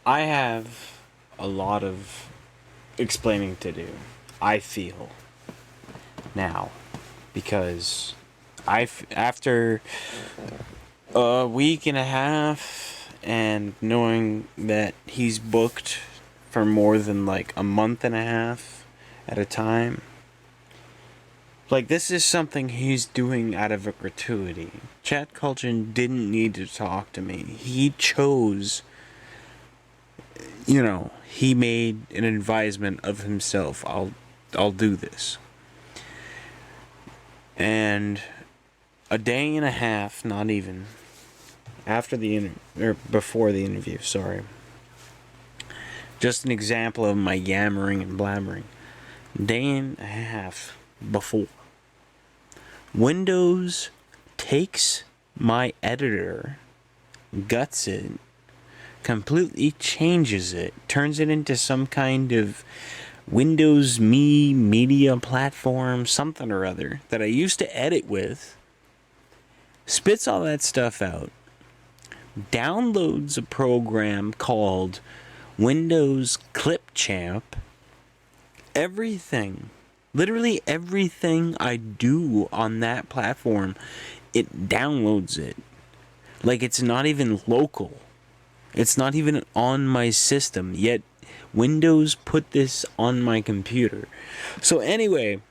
I have a lot of explaining to do, I feel, now. Because after a week and a half and knowing that he's booked for more than like a month and a half at a time, like, this is something he's doing out of a gratuity. Chad Kultgen didn't need to talk to me. He chose, he made an advisement of himself. I'll do this. And a day and a half, not even, after the or before the interview, sorry. Just an example of my yammering and blabbering. Day and a half before, Windows takes my editor, guts it, completely changes it, turns it into some kind of Windows Me media platform, something or other, that I used to edit with, spits all that stuff out, downloads a program called Windows Clipchamp. Everything, literally everything I do on that platform, it downloads it. Like, it's not even local. It's not even on my system, yet Windows put this on my computer. So anyway,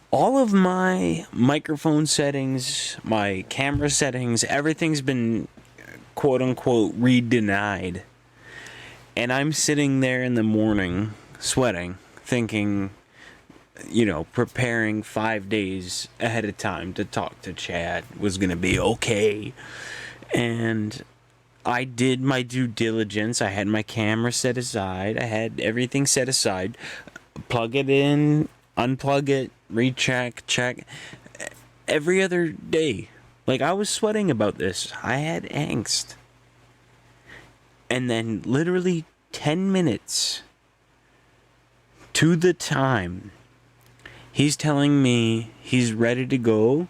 all of my microphone settings, my camera settings, everything's been quote unquote re-denied. And I'm sitting there in the morning sweating, thinking, preparing 5 days ahead of time to talk to Chad was going to be okay. And I did my due diligence. I had my camera set aside. I had everything set aside. Plug it in, unplug it, recheck, check. Every other day. Like, I was sweating about this. I had angst. And then literally 10 minutes to the time, he's telling me he's ready to go.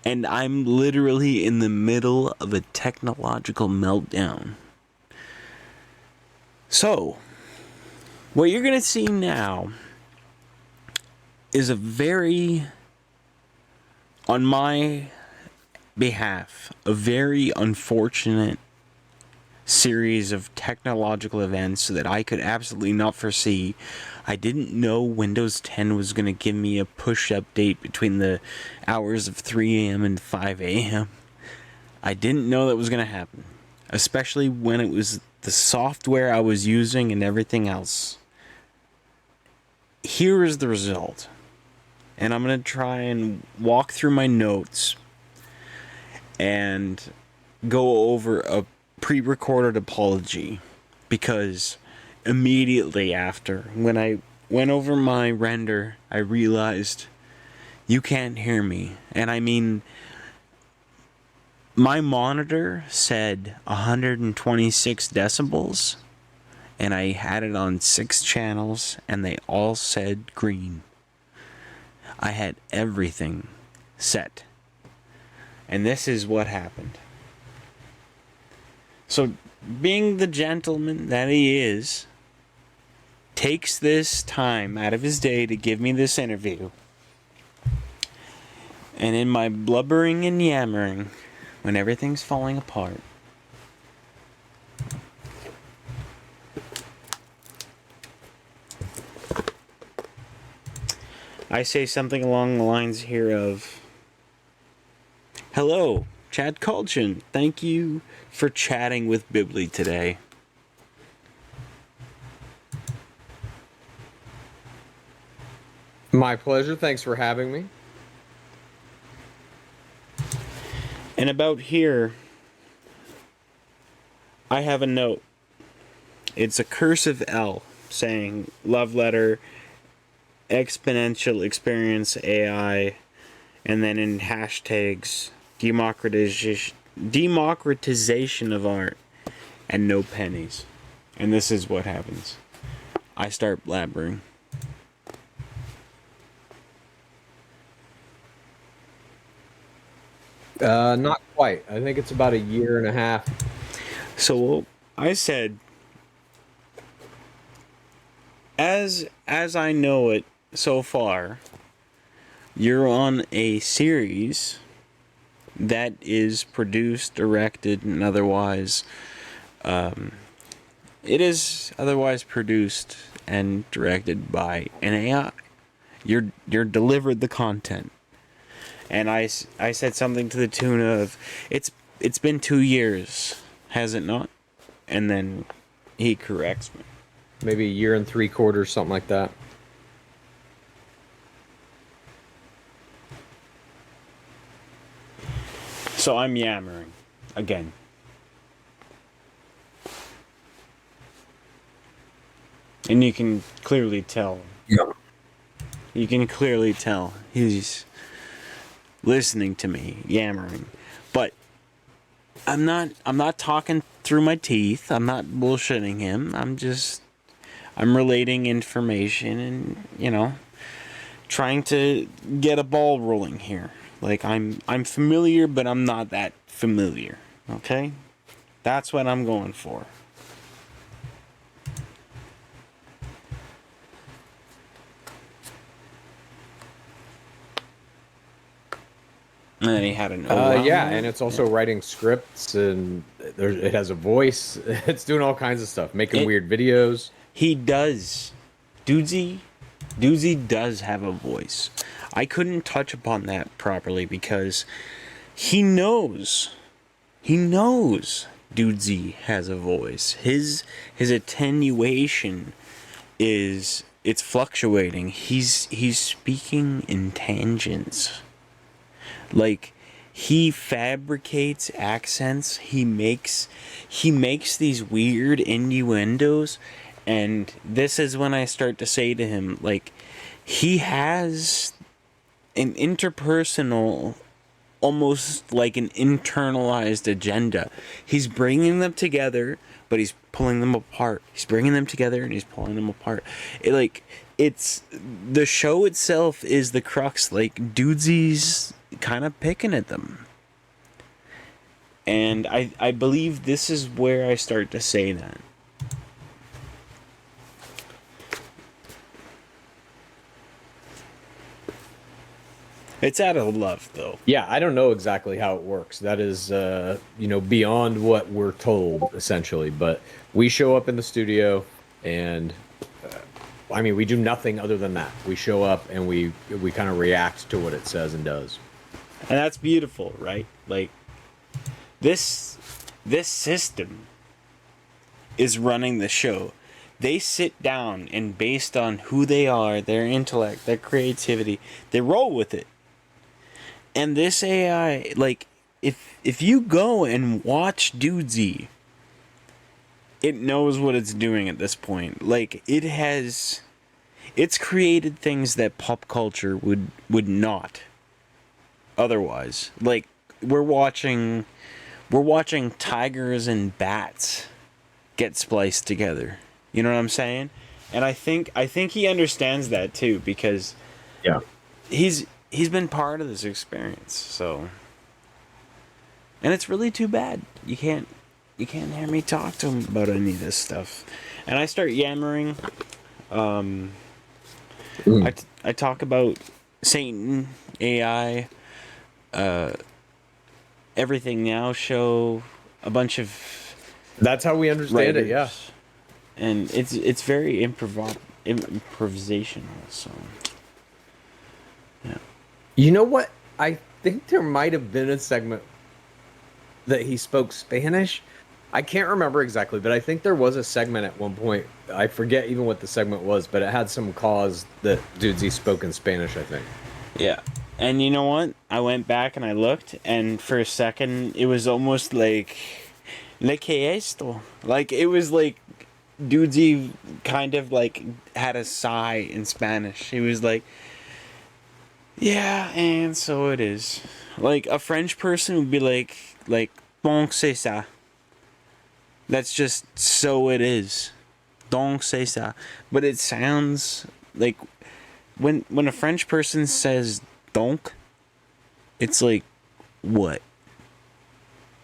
And I'm literally in the middle of a technological meltdown. So, what you're going to see now is a very, on my behalf, a very unfortunate series of technological events that I could absolutely not foresee. I didn't know Windows 10 was going to give me a push update between the hours of 3 a.m. and 5 a.m. I didn't know that was going to happen, especially when it was the software I was using and everything else. Here is the result. And I'm going to try and walk through my notes and go over a pre-recorded apology, because immediately after, when I went over my render, I realized you can't hear me. And I mean, my monitor said 126 decibels, and I had it on 6 channels, and they all said green. I had everything set. And this is what happened. So, being the gentleman that he is, takes this time out of his day to give me this interview. And in my blubbering and yammering, when everything's falling apart, I say something along the lines here of, "Hello, Chad Kultgen. Thank you for chatting with Bibli today." My pleasure. Thanks for having me. And about here, I have a note. It's a cursive L saying love letter, exponential experience AI, and then in hashtags, democratization of art, and no pennies. And this is what happens. I start blabbering. Not quite. I think it's about a year and a half. So I said, as I know it so far, you're on a series that is produced, directed, and otherwise, it is otherwise produced and directed by an AI. You're delivered the content, and I said something to the tune of, it's been 2 years, has it not? And then he corrects me. Maybe a year and 3/4, something like that. So I'm yammering again. And you can clearly tell. Yeah. You can clearly tell he's listening to me yammering. But I'm not talking through my teeth. I'm not bullshitting him. I'm relating information and, trying to get a ball rolling here. Like I'm familiar, but I'm not that familiar. Okay? That's what I'm going for. And then he had an Yeah, and it's also writing scripts, and it has a voice. It's doing all kinds of stuff, making weird videos. He does. Dudesy does have a voice. I couldn't touch upon that properly because he knows. He knows Dudesy has a voice. His attenuation it's fluctuating. He's speaking in tangents. Like he fabricates accents. He makes these weird innuendos, and this is when I start to say to him, like, he has an interpersonal, almost like an internalized agenda. He's bringing them together, but he's pulling them apart. He's bringing them together and he's pulling them apart. It's the show itself is the crux. Like, Dudesy's kind of picking at them. And I believe this is where I start to say that. It's out of love, though. Yeah, I don't know exactly how it works. That is, beyond what we're told, essentially. But we show up in the studio, and we do nothing other than that. We show up and we kind of react to what it says and does. And that's beautiful, right? Like, this system is running the show. They sit down and based on who they are, their intellect, their creativity, they roll with it. And this AI, like, if you go and watch Dudesy, it knows what it's doing at this point. Like, it's created things that pop culture would not otherwise. Like, we're watching tigers and bats get spliced together. You know what I'm saying? And I think he understands that too, because yeah, he's been part of this experience. So, and it's really too bad you can't hear me talk to him about any of this stuff. And I start yammering. I talk about Satan, AI, Everything Now show, a bunch of that's how we understand it. Yeah, and it's very improvisational. So, yeah. You know what? I think there might have been a segment that he spoke Spanish. I can't remember exactly, but I think there was a segment at one point. I forget even what the segment was, but it had some cause that Dudesy spoke in Spanish, I think. Yeah. And you know what? I went back and I looked, and for a second, it was almost like, ¿Le que esto? Like, it was like, Dudesy kind of like had a sigh in Spanish. He was like, yeah, and so it is. Like, a French person would be like, donc c'est ça. That's just so it is. Donc c'est ça. But it sounds like, when a French person says donc, it's like, what?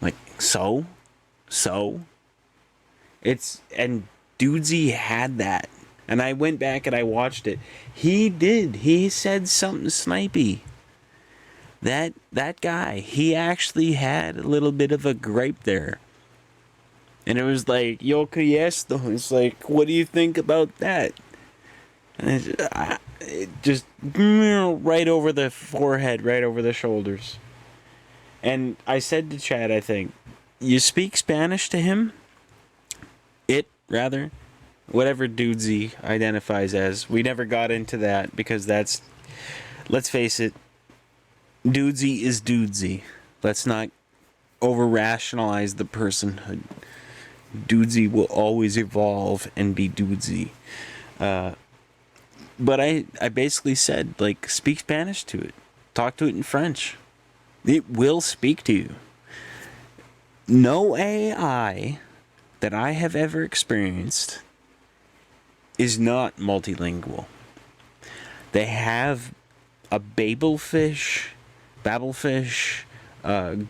Like, so? And Dudesy had that. And I went back and I watched it. He said something snipey. That guy, he actually had a little bit of a gripe there. And it was like, yo, Yesto. It's like, what do you think about that? And it just right over the forehead, right over the shoulders. And I said to Chad, I think, you speak Spanish to him? Rather. Whatever Dudesy identifies as. We never got into that because that's, let's face it, Dudesy is Dudesy. Let's not over-rationalize the personhood. Dudesy will always evolve and be Dudesy. But I basically said, like, speak Spanish to it. Talk to it in French. It will speak to you. No AI that I have ever experienced is not multilingual. They have a Babelfish,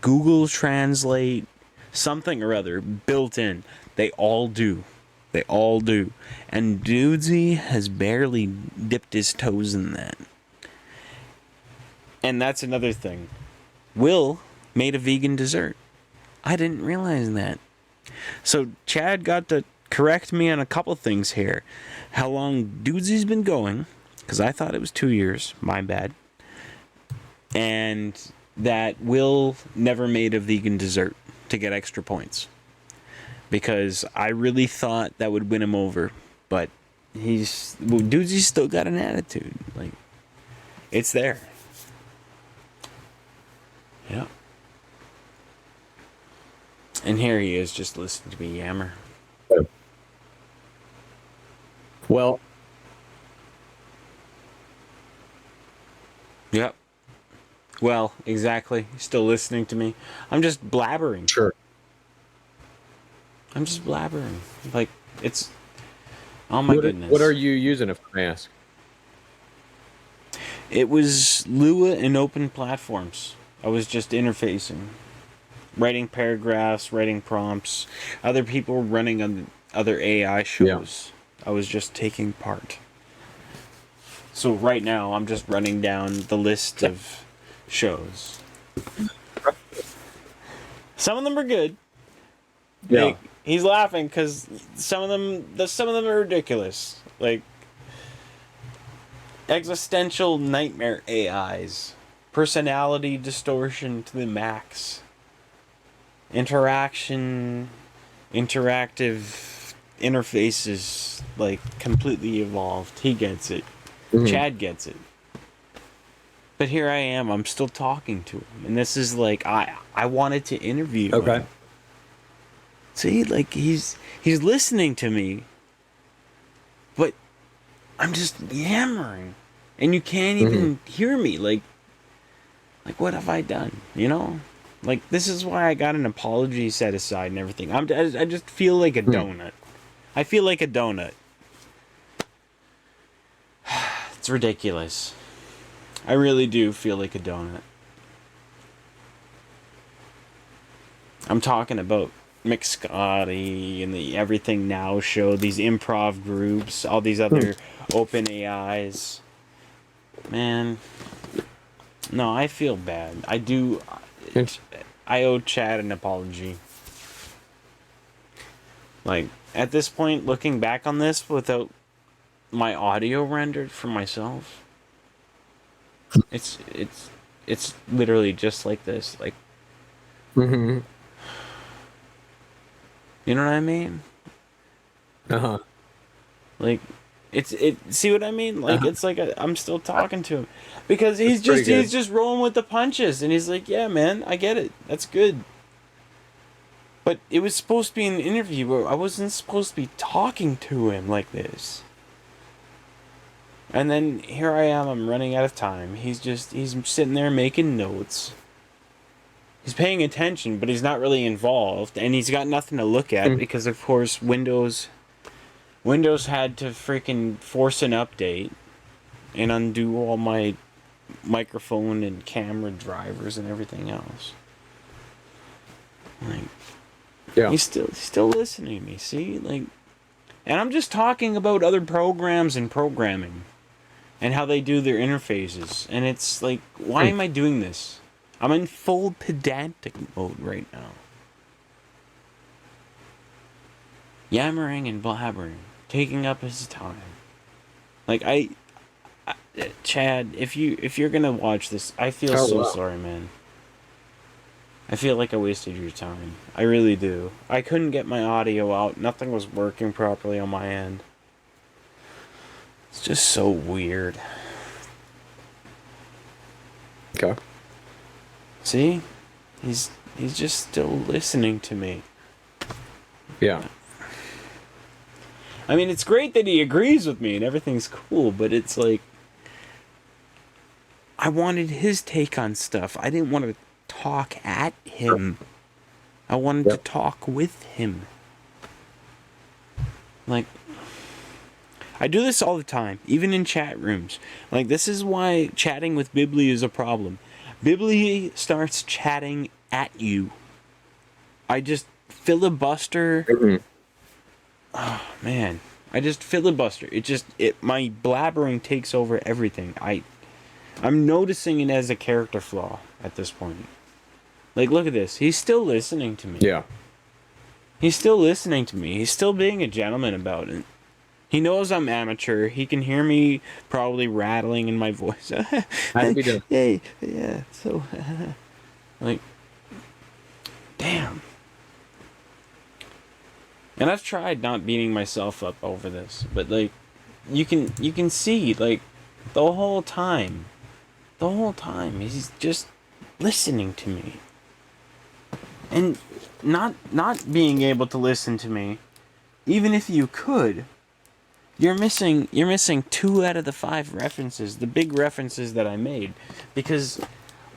Google Translate, something or other built in. They all do. And Dudesy has barely dipped his toes in that. And that's another thing. Will made a vegan dessert. I didn't realize that. So Chad got to correct me on a couple things here. How long Dudesy's been going, because I thought it was 2 years. My bad. And that Will never made a vegan dessert to get extra points. Because I really thought that would win him over. But Dudesy's still got an attitude. Like, it's there. Yeah. And here he is just listening to me yammer. Well. Yep. Well, exactly. Still listening to me. I'm just blabbering. Sure. I'm just blabbering. Like, it's... Oh my goodness. What are you using, if I may ask? It was Lua and open platforms. I was just interfacing. Writing paragraphs, writing prompts. Other people were running on other AI shows. Yeah. I was just taking part. So right now, I'm just running down the list of shows. Some of them are good. Yeah. He's laughing because some of them are ridiculous. Like existential nightmare AIs, personality distortion to the max, interactive interfaces like completely evolved. He gets it. Mm-hmm. Chad gets it. But here I am. I'm still talking to him, and this is like I wanted to interview him. Okay. See, like he's listening to me, but I'm just yammering, and you can't even hear me. Like what have I done? You know, like this is why I got an apology set aside and everything. I just feel like a donut. I feel like a donut. It's ridiculous. I really do feel like a donut. I'm talking about McScotty and the Everything Now show, these improv groups, all these other open AIs. Man, no, I feel bad. I do. I owe Chad an apology. Like, at this point, looking back on this without my audio rendered for myself, it's literally just like this. Like, you know what I mean? Uh-huh. Like, see what I mean? Like, it's like I'm still talking to him. Because he's just rolling with the punches. And he's like, yeah, man, I get it. That's good. But it was supposed to be an interview where I wasn't supposed to be talking to him like this. And then here I am, I'm running out of time. He's sitting there making notes. He's paying attention, but he's not really involved, and he's got nothing to look at because, of course, Windows had to freaking force an update and undo all my microphone and camera drivers and everything else. Like, Yeah. He's still listening to me. See, like, and I'm just talking about other programs and programming, and how they do their interfaces. And it's like, why am I doing this? I'm in full pedantic mode right now. Yammering and blabbering, taking up his time. Like Chad, if you're gonna watch this, I feel Oh, so wow. sorry, man. I feel like I wasted your time. I really do. I couldn't get my audio out. Nothing was working properly on my end. It's just so weird. Okay. See? He's just still listening to me. Yeah. I mean, it's great that he agrees with me and everything's cool, but it's like, I wanted his take on stuff. I didn't want to talk at him. I wanted to Yep. talk with him. Like, I do this all the time, even in chat rooms. Like, this is why chatting with Bibli is a problem. Bibli starts chatting at you. I just filibuster. Mhm. Oh, man. I just filibuster. My blabbering takes over everything. I'm noticing it as a character flaw at this point. Like, look at this. He's still listening to me. Yeah. He's still listening to me. He's still being a gentleman about it. He knows I'm amateur. He can hear me probably rattling in my voice. Had to be done. Hey, yeah, so, like, damn. And I've tried not beating myself up over this, but, like, you can see, like, the whole time, he's just listening to me. And not being able to listen to me, even if you could, you're missing 2 out of the 5 references, the big references that I made. Because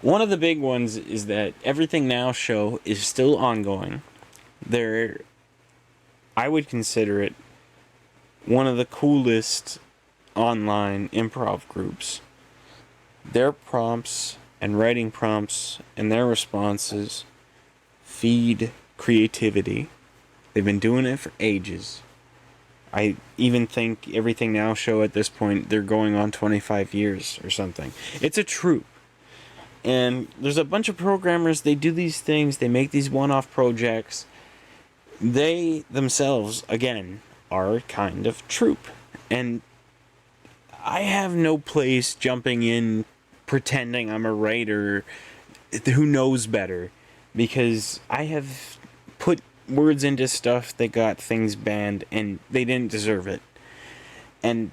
one of the big ones is that Everything Now show is still ongoing. I would consider it one of the coolest online improv groups. Their prompts and writing prompts and their responses feed creativity. They've been doing it for ages. I even think Everything Now show at this point, they're going on 25 years or something. It's a troupe. And there's a bunch of programmers, they do these things, they make these one-off projects. They themselves, again, are kind of troupe. And I have no place jumping in pretending I'm a writer who knows better, because I have put words into stuff that got things banned and they didn't deserve it. And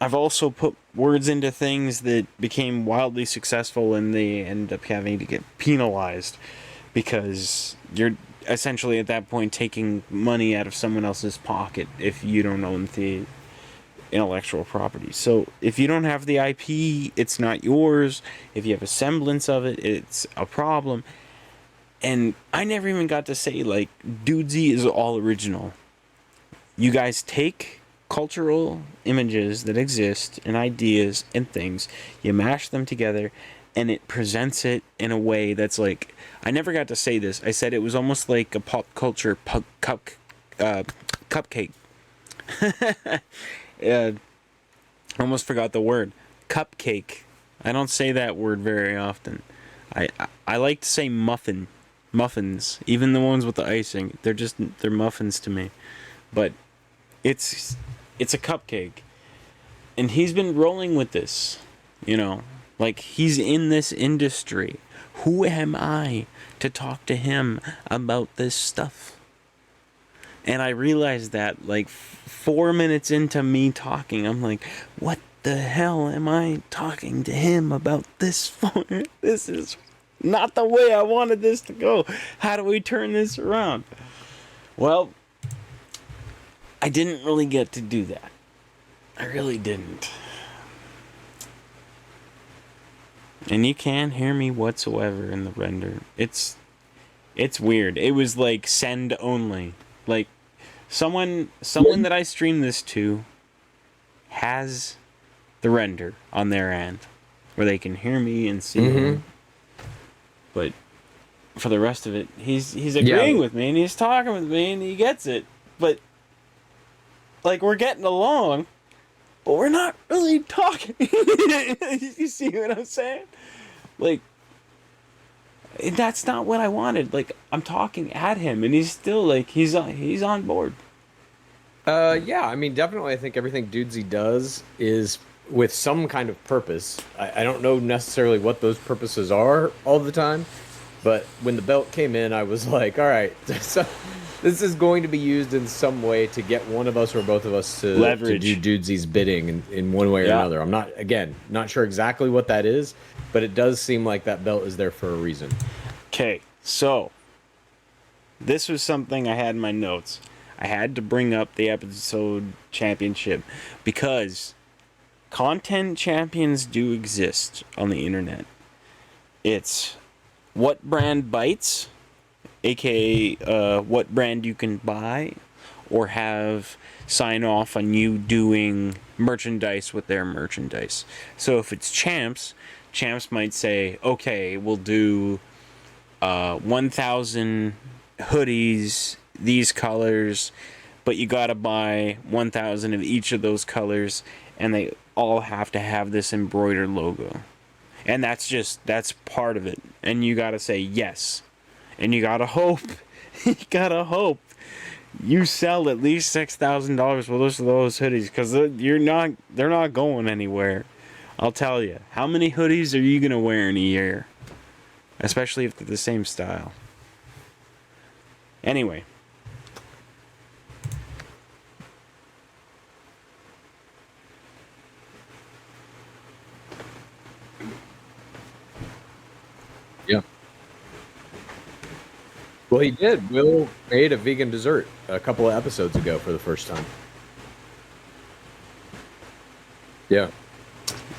I've also put words into things that became wildly successful and they end up having to get penalized, because you're essentially at that point taking money out of someone else's pocket if you don't own the intellectual property. So if you don't have the IP, it's not yours. If you have a semblance of it, it's a problem. And I never even got to say, like, Dudesy is all original. You guys take cultural images that exist and ideas and things, you mash them together, and it presents it in a way that's like, I never got to say this. I said it was almost like a pop culture cupcake. Almost forgot the word. Cupcake. I don't say that word very often. I like to say muffin. Muffins. Even the ones with the icing. They're muffins to me. But it's a cupcake. And he's been rolling with this. You know. Like, he's in this industry. Who am I to talk to him about this stuff? And I realized that, like, 4 minutes into me talking, I'm like, what the hell am I talking to him about this for? This is not the way I wanted this to go. How do we turn this around? Well, I didn't really get to do that. I really didn't. And you can't hear me whatsoever in the render. It's weird. It was like send only. Like, someone that I stream this to has the render on their end where they can hear me and see me. But for the rest of it, he's agreeing with me and he's talking with me and he gets it. But like we're getting along, but we're not really talking. You see what I'm saying? Like that's not what I wanted. Like I'm talking at him and he's still like he's on board. Yeah, I mean, definitely, I think everything Dudesy does is with some kind of purpose. I don't know necessarily what those purposes are all the time, but when the belt came in, I was like, all right, so this is going to be used in some way to get one of us or both of us to Leverage. do Dudesy's bidding in one way or another. I'm not, again, not sure exactly what that is, but it does seem like that belt is there for a reason. Okay, so this was something I had in my notes. I had to bring up the episode championship because content champions do exist on the internet. It's what brand bites, aka what brand you can buy or have sign off on you doing merchandise with their merchandise. So if it's Champs might say, okay, we'll do 1,000 hoodies, these colors, but you gotta buy 1,000 of each of those colors, and they all have to have this embroidered logo. And that's part of it. And you gotta say yes. And you gotta hope, you you sell at least $6,000 worth of those hoodies, because they're not going anywhere. I'll tell you. How many hoodies are you gonna wear in a year? Especially if they're the same style. Anyway. Yeah. Well, he did. Will made a vegan dessert a couple of episodes ago for the first time. Yeah.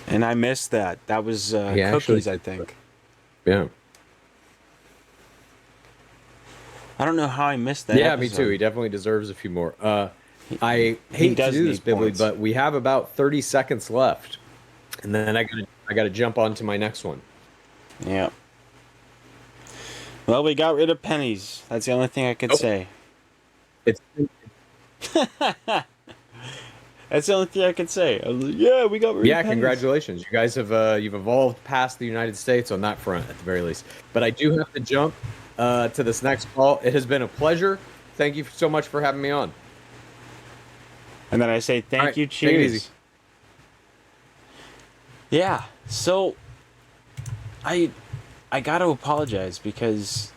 And I missed that. That was cookies, I think. Yeah. I don't know how I missed that. Yeah, episode. me too. He definitely deserves a few more. I hate to does do this, need Bibly, points. but we have about 30 seconds left, and then I gotta jump on to my next one. Yeah. Well, we got rid of pennies. That's the only thing I could Nope. say. It's That's the only thing I could say. I was like, yeah, we got rid of pennies. Congratulations. You guys have you've evolved past the United States on that front at the very least. But I do have to jump to this next call. It has been a pleasure. Thank you so much for having me on. And then I say thank right, you, take it cheers. easy. Yeah, so I gotta apologize because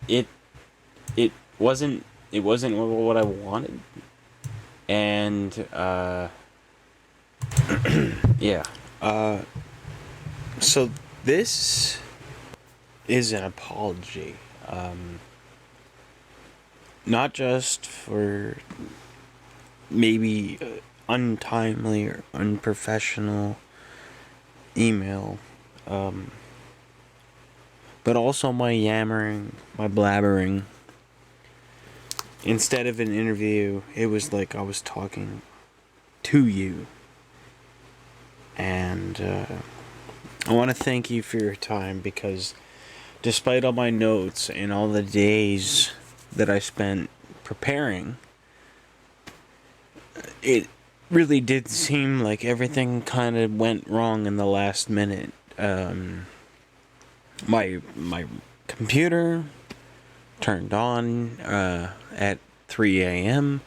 it wasn't what I wanted. And yeah. So this is an apology. Not just for maybe untimely or unprofessional email, but also my yammering, my blabbering. Instead of an interview, it was like I was talking to you. And I want to thank you for your time, because despite all my notes and all the days that I spent preparing, it really did seem like everything kind of went wrong in the last minute. My computer turned on at 3 a.m.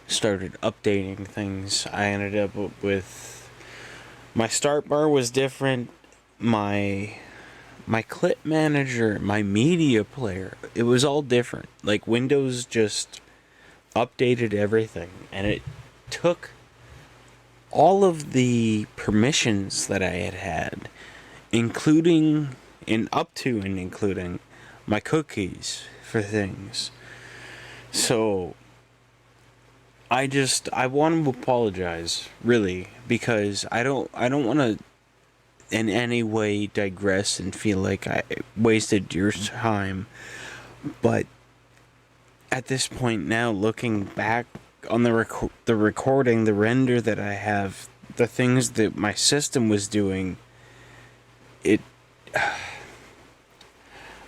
Started updating things. I ended up with my start bar was different. My clip manager, my media player, it was all different. Like Windows just updated everything, and it took all of the permissions that I had, including my cookies for things. So I want to apologize, really, because I don't want to in any way digress and feel like I wasted your time. But at this point now, looking back on the recording, the render that I have, the things that my system was doing,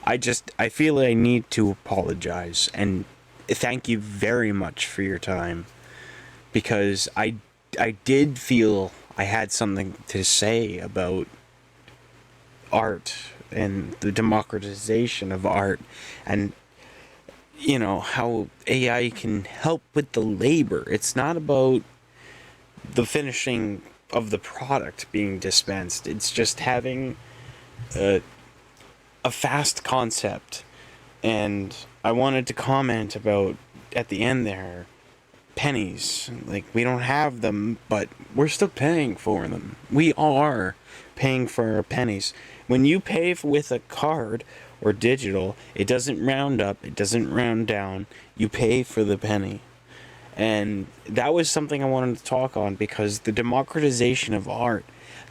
I feel I need to apologize and thank you very much for your time, because I did feel I had something to say about art and the democratization of art, and how AI can help with the labor. It's not about the finishing of the product being dispensed. It's just having a fast concept. And I wanted to comment about, at the end there, pennies. Like, we don't have them, but we're still paying for them. We are paying for our pennies. When you pay with a card or digital, it doesn't round up, it doesn't round down. You pay for the penny. And that was something I wanted to talk on, because the democratization of art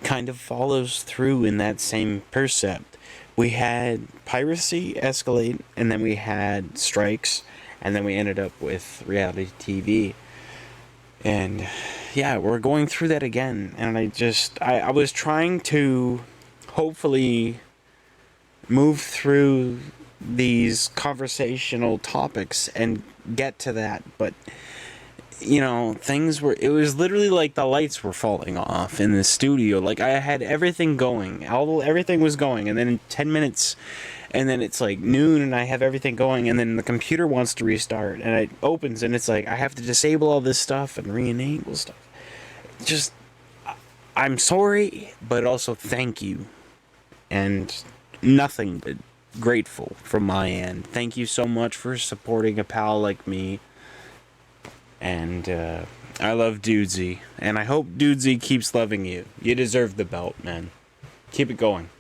kind of follows through in that same percept. We had piracy escalate, and then we had strikes, and then we ended up with reality TV. And yeah, we're going through that again. And I was trying to hopefully move through these conversational topics and get to that, but it was literally like the lights were falling off in the studio. Like, I had everything going, everything was going, and then in 10 minutes, and then it's like noon and I have everything going, and then the computer wants to restart, and it opens, and it's like I have to disable all this stuff and re-enable stuff. Just, I'm sorry, but also thank you, and nothing but grateful from my end. Thank you so much for supporting a pal like me. And I love Dudesy, and I hope Dudesy keeps loving you. You deserve the belt, man. Keep it going.